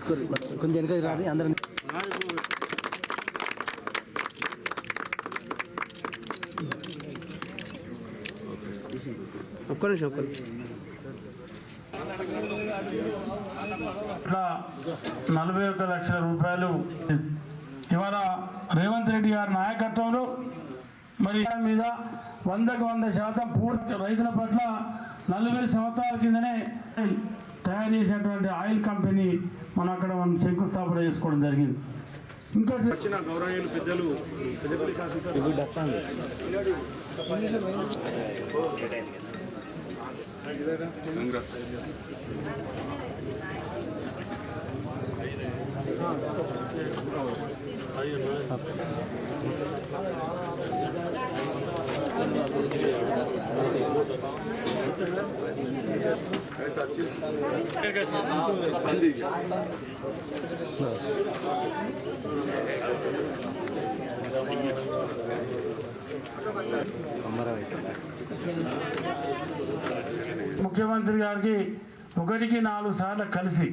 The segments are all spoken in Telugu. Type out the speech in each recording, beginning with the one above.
కొంచెం వెనక రాని అందరం ఒక్క నిమిషం ఇట్లా 41 లక్షల రూపాయలు ఇవాళ రేవంత్ రెడ్డి గారి నాయకత్వంలో మరి మీద 100% పూర్తి రైతుల పట్ల 40 సంవత్సరాల కిందనే తయారు చేసినటువంటి ఆయిల్ కంపెనీ మనం అక్కడ శంకుస్థాపన చేసుకోవడం జరిగింది. ఇంకా వచ్చిన గౌరవనీయులు పెద్దలు పెద్దపల్లి శాసనసభ్యులు ముఖ్యమంత్రి గారికి 1-4 సార్లు కలిసి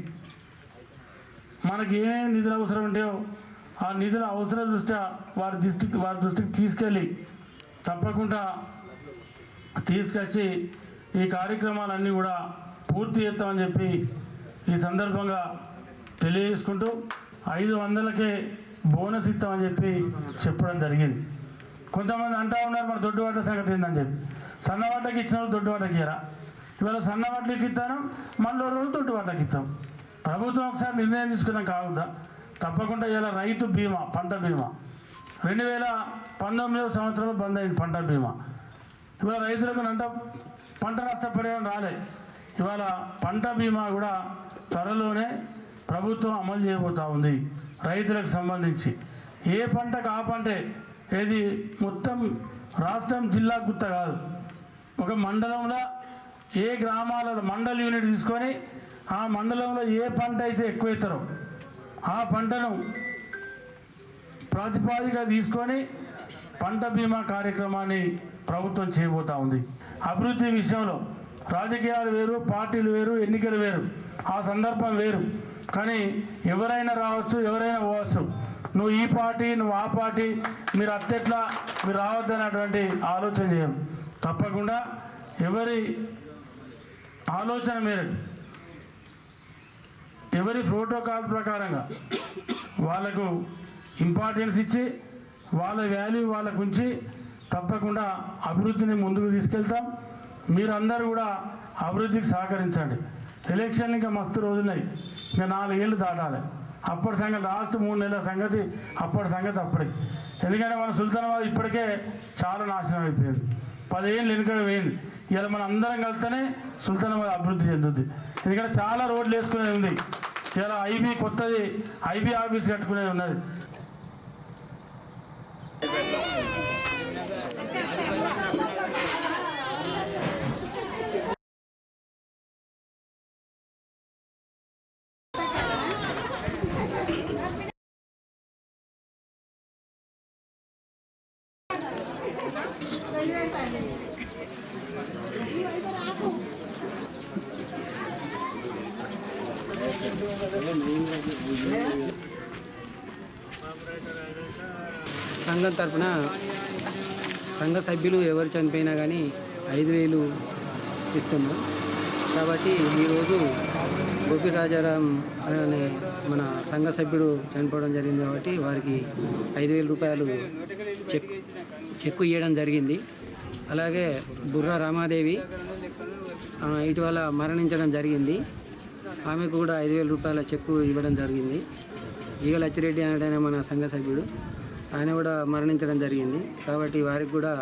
మనకి ఏమేమి నిధులు అవసరం ఉంటాయో ఆ నిధుల అవసర దృష్ట్యా వారి దృష్టికి తీసుకెళ్ళి తప్పకుండా తీసుకొచ్చి ఈ కార్యక్రమాలన్నీ కూడా పూర్తి చేస్తామని చెప్పి ఈ సందర్భంగా తెలియజేసుకుంటూ 500కే బోనస్ ఇస్తామని చెప్పి చెప్పడం జరిగింది. కొంతమంది అంటూ ఉన్నారు మరి దొడ్డువాట సంగతి ఏందని చెప్పి. సన్నవాటకి ఇచ్చిన వాళ్ళు దొడ్డువాటకి ఇయ్యరా? ఇవాళ సన్నవాటకి ఇస్తాను, మళ్ళీ రోజు దొడ్డువాటకి ఇస్తాం. ప్రభుత్వం ఒకసారి నిర్ణయం తీసుకున్నాం కావద్దా? తప్పకుండా ఇలా రైతు బీమా, పంట బీమా 2019 సంవత్సరంలో బంద్ అయింది పంట బీమా. ఇవాళ రైతులకు పంట నష్టపరిహారం రాలే. ఇవాళ పంట బీమా కూడా త్వరలోనే ప్రభుత్వం అమలు చేయబోతూ ఉంది. రైతులకు సంబంధించి ఏ పంటకు ఆ పంటే, ఏది మొత్తం రాష్ట్రం జిల్లా గుత్త కాదు, ఒక మండలంలో ఏ గ్రామాలలో మండల యూనిట్ తీసుకొని ఆ మండలంలో ఏ పంట అయితే ఎక్కువవుతారో ఆ పంటను ప్రాతిపాదిక తీసుకొని పంట బీమా కార్యక్రమాన్ని ప్రభుత్వం చేయబోతూ ఉంది. అభివృద్ధి విషయంలో రాజకీయాలు వేరు, పార్టీలు వేరు, ఎన్నికలు వేరు, ఆ సందర్భం వేరు. కానీ ఎవరైనా రావచ్చు, ఎవరైనా పోవచ్చు. నువ్వు ఈ పార్టీ, నువ్వు ఆ పార్టీ, మీరు అత్తెట్లా, మీరు రావద్దనేటువంటి ఆలోచన చేయం. తప్పకుండా ఎవరి ఆలోచన మేరకు, ఎవరి ప్రోటోకాల్ ప్రకారంగా వాళ్ళకు ఇంపార్టెన్స్ ఇచ్చి వాళ్ళ వాల్యూ వాళ్ళకు ఉంచి తప్పకుండా అభివృద్ధిని ముందుకు తీసుకెళ్తాం. మీరందరూ కూడా అభివృద్ధికి సహకరించండి. ఎలక్షన్లు ఇంకా మస్తు రోజులున్నాయి, ఇంకా 4 ఏళ్ళు దాటాలి. అప్పటి సంగతి లాస్ట్ 3 నెలల సంగతి అప్పటి సంగతి అప్పటికి. ఎందుకంటే మన సుల్తానాబాద్ ఇప్పటికే చాలా నాశనం అయిపోయింది, 10 ఏళ్ళు వెనుక పోయింది. ఇలా మన అందరం కలిస్తేనే సుల్తానాబాద్ అభివృద్ధి చెందుద్ది. ఎందుకంటే చాలా రోడ్లు వేసుకునేది ఉంది. ఇలా కొత్తది ఐబీ ఆఫీస్ కట్టుకునేది ఉన్నది. సంఘం తరఫున సంఘ సభ్యులు ఎవరు చనిపోయినా కానీ 5,000 ఇస్తున్నాం. కాబట్టి ఈరోజు గోపి రాజారాం అనే మన సంఘ సభ్యుడు చనిపోవడం జరిగింది. కాబట్టి వారికి 5,000 రూపాయలు చెక్కు ఇవ్వడం జరిగింది. అలాగే బుర్రా రామాదేవి ఇటీవల మరణించడం జరిగింది. ఆమెకు కూడా 5,000 రూపాయల చెక్కు ఇవ్వడం జరిగింది. ఈగ లచ్చిరెడ్డి అనడైన మన సంఘ సభ్యుడు, ఆయన కూడా మరణించడం జరిగింది. కాబట్టి వారికి కూడా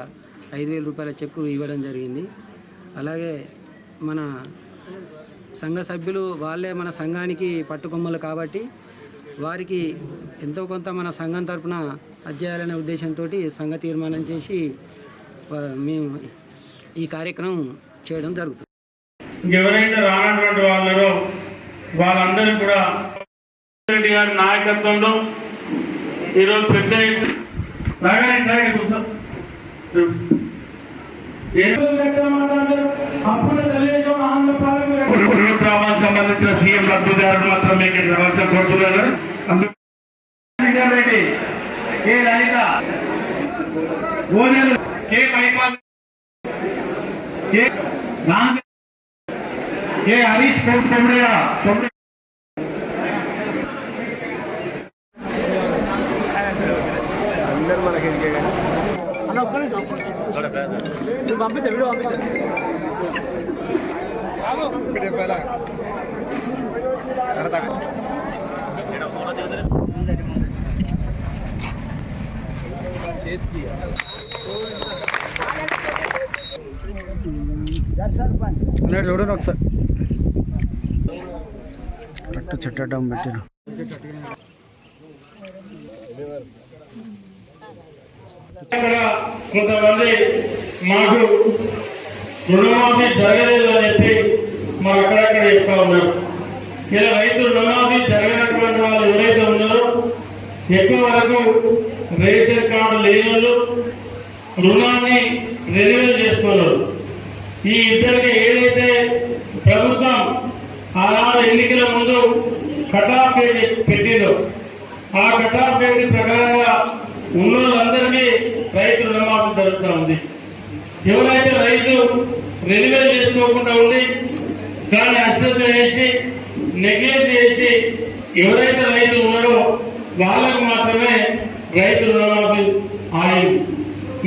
5,000 రూపాయల చెక్కు ఇవ్వడం జరిగింది. అలాగే మన సంఘ సభ్యులు వాళ్ళే మన సంఘానికి పట్టుకొమ్మలు కాబట్టి వారికి ఎంతో కొంత మన సంఘం తరఫున అధ్యయాలనే ఉద్దేశంతో సంఘ తీర్మానం చేసి మేము ఈ కార్యక్రమం చేయడం జరుగుతుంది. ఇంకెవరైతే రానటువంటి వాళ్ళలో వాళ్ళందరూ కూడా రెడ్డి గారి నాయకత్వంలో ఈరోజు పెద్ద గ్రామానికి సంబంధించిన సీఎం లబ్ధిదారులు మాత్రం మీకు రావాల్సిన కోరుతున్నారు. కే లలిత, గోనెలు కే పైపాల్, కే హరీష్ తొమ్మిడియా అందరు మనకి పంపితే వీడియో పంపితే చూడండి ఒకసారి కరెక్ట్ చెట్టడం పెట్టిన కొంతమంది మాకు రుణమాఫీ జరగలేదు అని చెప్పి మాకు అక్కడక్కడ చెప్తా ఉన్నారు. ఇలా రైతు రుణమాఫీ జరగనటువంటి వాళ్ళు ఎవరైతే ఉన్నారో ఎక్కువ వరకు రేషన్ కార్డు లేని వాళ్ళు రుణాన్ని రెన్యువల్ చేసుకున్నారు. ఈ ఇద్దరికి ఏదైతే ప్రభుత్వం ఆనాడు ఎన్నికల ముందు కటాఫ్ డేట్ పెట్టిందో ఆ కటాఫ్ డేట్ ప్రకారంగా ఉన్న వాళ్ళందరికీ రైతు రుణమాఫీ జరుగుతూ ఉంది. ఎవరైతే రైతు రెన్యువల్ చేసుకోకుండా ఉండి దాన్ని అశ్రద్ధ చేసి నెగ్లెక్ట్ చేసి ఎవరైతే రైతు ఉన్నాడో వాళ్ళకు మాత్రమే రైతు రుణమాఫీ ఆగింది.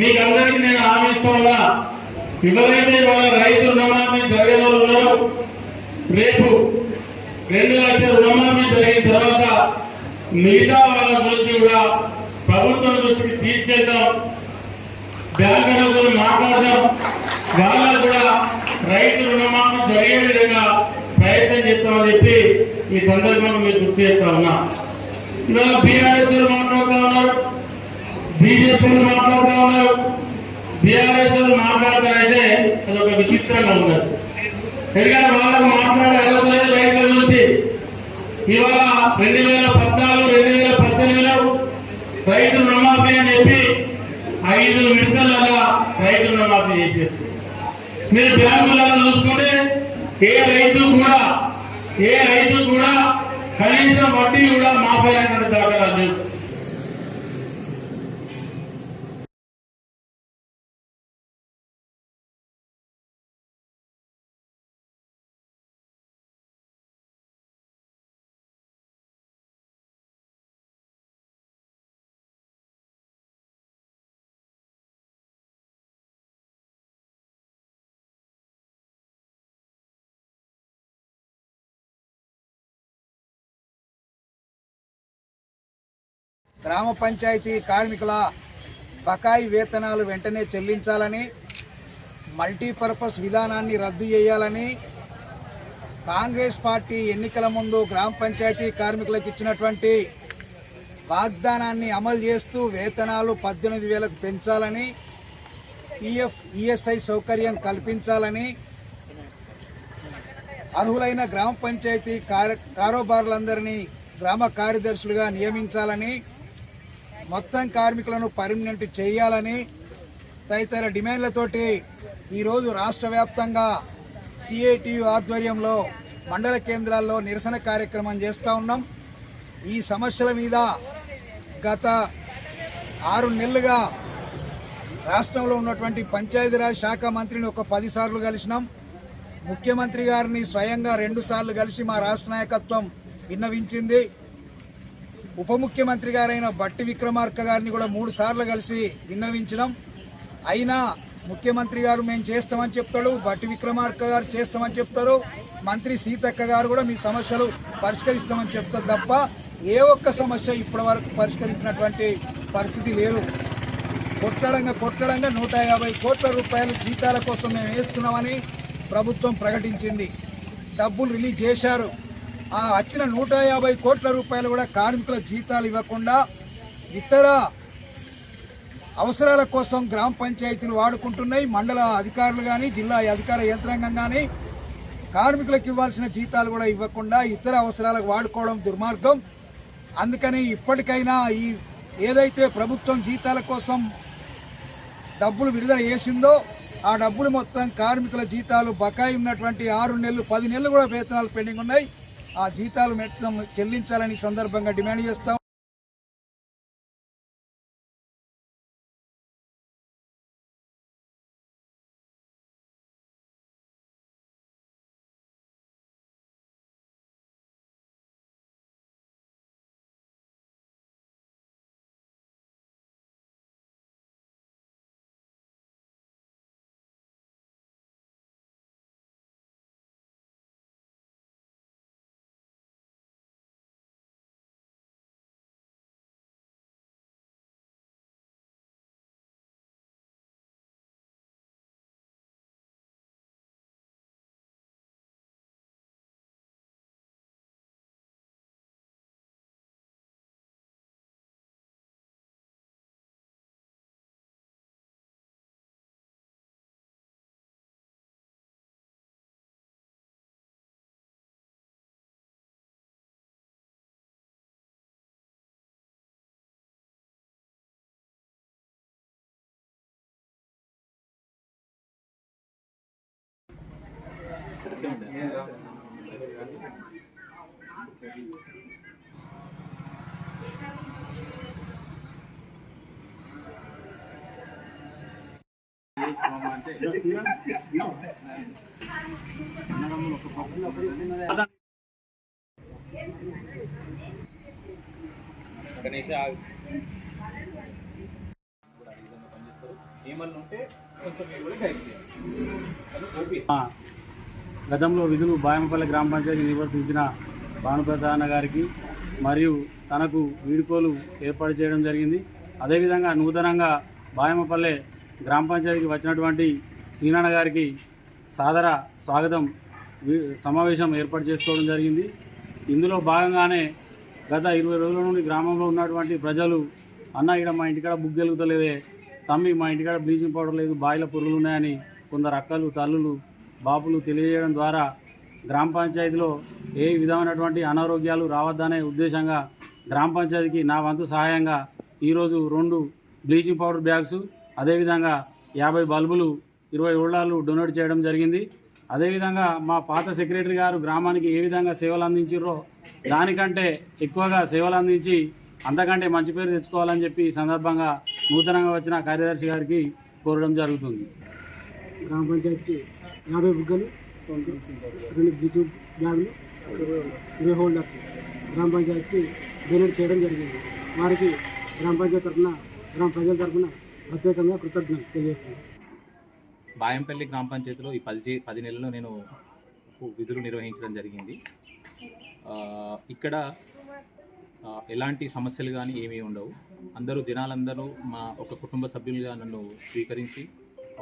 మీకు అందరికీ నేను హామీ ఇస్తా ఉన్నా, ఎవరైతే వాళ్ళ రైతు రుణమాఫీ జరిగిన వాళ్ళు ఉన్నారో రేపు 2 లక్షల రుణమాఫీ జరిగిన తర్వాత మిగతా వాళ్ళ గురించి కూడా ప్రభుత్వం దృష్టికి తీసుకెళ్తాం, బ్యాంకులతో మాట్లాడదాం, వాళ్ళకు కూడా రైతు రుణమాఫీ జరిగే విధంగా ప్రయత్నం చేస్తామని చెప్పి ఈ సందర్భంగా మీరు గుర్తు చేస్తా ఉన్నా. ఇవాళ బీఆర్ఎస్ మాట్లాడుతూ ఉన్నారు, బీజేపీ మాట్లాడుతూ ఉన్నారు. బీఆర్ఎస్ మాట్లాడుతారైతే అది ఒక విచిత్రంగా ఉన్నది. ఎందుకంటే వాళ్ళకు మాట్లాడే అర్హత లేదు రైతుల నుంచి. ఇవాళ 2014, 2018లో రైతు రుణమాఫీ అని చెప్పి 5 విడతలలో రైతు రుణమాఫీ చేశారు. మీరు బ్యాంకులలో చూసుకుంటే ఏ రైతు కూడా కనీసం వడ్డీ కూడా మాఫీ అయినటువంటి దాఖలాలు లేవు. గ్రామ పంచాయతీ కార్మికుల బకాయి వేతనాలు వెంటనే చెల్లించాలని, మల్టీపర్పస్ విధానాన్ని రద్దు చేయాలని కాంగ్రెస్ పార్టీ ఎన్నికల ముందు గ్రామ పంచాయతీ కార్మికులకు ఇచ్చినటువంటి వాగ్దానాన్ని అమలు చేస్తూ వేతనాలు 18,000కు పెంచాలని, పిఎఫ్ ఈఎస్ఐ సౌకర్యం కల్పించాలని, అర్హులైన గ్రామ పంచాయతీ కారోబార్లందరినీ గ్రామ కార్యదర్శులుగా నియమించాలని, మొత్తం కార్మికులను పర్మనెంట్ చేయాలని తదితర డిమాండ్లతోటి ఈరోజు రాష్ట్ర వ్యాప్తంగా సిఐటియు ఆధ్వర్యంలో మండల కేంద్రాల్లో నిరసన కార్యక్రమం చేస్తూ ఉన్నాం. ఈ సమస్యల మీద గత 6 నెలలుగా రాష్ట్రంలో ఉన్నటువంటి పంచాయతీరాజ్ శాఖ మంత్రిని ఒక 10 సార్లు కలిసినాం. ముఖ్యమంత్రి గారిని స్వయంగా 2 సార్లు కలిసి మా రాష్ట్ర నాయకత్వం విన్నవించింది. ఉప ముఖ్యమంత్రి గారైన బట్టి విక్రమార్క గారిని కూడా 3 సార్లు కలిసి విన్నవించడం. అయినా ముఖ్యమంత్రి గారు మేము చేస్తామని చెప్తాడు, బట్టి విక్రమార్క గారు చేస్తామని చెప్తారు, మంత్రి సీతక్క గారు కూడా మీ సమస్యలు పరిష్కరిస్తామని చెప్తారు తప్ప ఏ ఒక్క సమస్య ఇప్పటి వరకు పరిష్కరించినటువంటి పరిస్థితి లేదు. కొట్టడంగా 150 కోట్ల రూపాయలు జీతాల కోసం మేము వేస్తున్నామని ప్రభుత్వం ప్రకటించింది. డబ్బులు రిలీజ్ చేశారు. ఆ వచ్చిన 150 కోట్ల రూపాయలు కూడా కార్మికుల జీతాలు ఇవ్వకుండా ఇతర అవసరాల కోసం గ్రామ పంచాయతీలు వాడుకుంటున్నాయి. మండల అధికారులు కానీ జిల్లా అధికార యంత్రాంగం కానీ కార్మికులకు ఇవ్వాల్సిన జీతాలు కూడా ఇవ్వకుండా ఇతర అవసరాలకు వాడుకోవడం దుర్మార్గం. అందుకని ఇప్పటికైనా ఈ ఏదైతే ప్రభుత్వం జీతాల కోసం డబ్బులు విడుదల చేసిందో ఆ డబ్బులు మొత్తం కార్మికుల జీతాలు బకాయి ఉన్నటువంటి 6 నెలలు 10 నెలలు కూడా వేతనాలు పెండింగ్ ఉన్నాయి. ఆ జీతాలు మొత్తం చెల్లించాలని సందర్భంగా డిమాండ్ చేస్తాం. గతంలో విధులు బాయమపల్లి గ్రామ పంచాయతీ నిర్వర్తించిన భానుప్రసాద్ గారికి మరియు తనకు వీడుకోలు ఏర్పాటు చేయడం జరిగింది. అదేవిధంగా నూతనంగా బాయమపల్లె గ్రామ పంచాయతీకి వచ్చినటువంటి శ్రీనాన్న గారికి సాదర స్వాగతం సమావేశం ఏర్పాటు చేసుకోవడం జరిగింది. ఇందులో భాగంగానే గత 20 రోజుల నుండి గ్రామంలో ఉన్నటువంటి ప్రజలు అన్న ఇక్కడ మా ఇంటికాడ బుక్ గెలుగుతలేదే, తమ్మి మా ఇంటికాడ బ్లీచింగ్ పౌడర్ లేదు, బాయిల పురుగులు ఉన్నాయని కొందరు అక్కలు తల్లులు బాపులు తెలియజేయడం ద్వారా గ్రామ పంచాయతీలో ఏ విధమైనటువంటి అనారోగ్యాలు రావద్దనే ఉద్దేశంగా గ్రామ పంచాయతీకి నా వంతు సహాయంగా ఈరోజు 2 బ్లీచింగ్ పౌడర్ బ్యాగ్స్, అదేవిధంగా 50 బల్బులు 20 ఉళ్ళాలు డొనేట్ చేయడం జరిగింది. అదేవిధంగా మా పాత సెక్రటరీ గారు గ్రామానికి ఏ విధంగా సేవలు అందించారో దానికంటే ఎక్కువగా సేవలు అందించి అంతకంటే మంచి పేరు తెచ్చుకోవాలని చెప్పి ఈ సందర్భంగా నూతనంగా వచ్చిన కార్యదర్శి గారికి కోరడం జరుగుతుంది. గ్రామ పంచాయతీకి 50 బుగ్గలు, 2 బ్లీచింగ్ బ్యాగులు, 20 హోల్డర్స్ గ్రామ పంచాయతీకి డొనేట్ చేయడం జరిగింది. వారికి గ్రామ పంచాయతీ తరఫున గ్రామ ప్రజల తరఫున ప్రత్యేకంగా కృతజ్ఞతలు తెలియజేస్తున్నాను. బాయంపల్లి గ్రామ పంచాయతీలో ఈ 10 నెలల్లో నేను విధులు నిర్వహించడం జరిగింది. ఇక్కడ ఎలాంటి సమస్యలు కానీ ఏమీ ఉండవు. జనాలందరూ మా ఒక కుటుంబ సభ్యులుగా నన్ను స్వీకరించి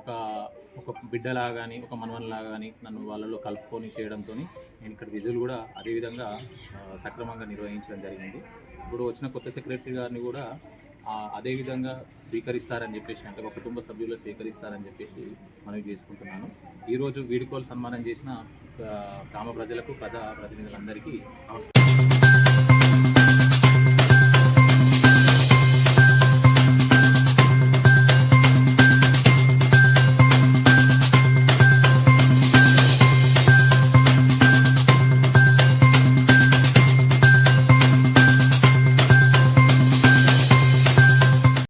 ఒక బిడ్డలాగా కానీ ఒక మనవన్లాగా కానీ నన్ను వాళ్ళలో కలుపుకొని చేయడంతో నేను ఇక్కడ విధులు కూడా అదేవిధంగా సక్రమంగా నిర్వహించడం జరిగింది. ఇప్పుడు వచ్చిన కొత్త సెక్రటరీ గారిని కూడా అదేవిధంగా స్వీకరిస్తారని చెప్పేసి, అంటే ఒక కుటుంబ సభ్యులు స్వీకరిస్తారని చెప్పేసి మనవి చేసుకుంటున్నాను. ఈరోజు వీడుకోలు సన్మానం చేసిన గ్రామ ప్రజలకు ప్రజాప్రతినిధులందరికీ నమస్కారం.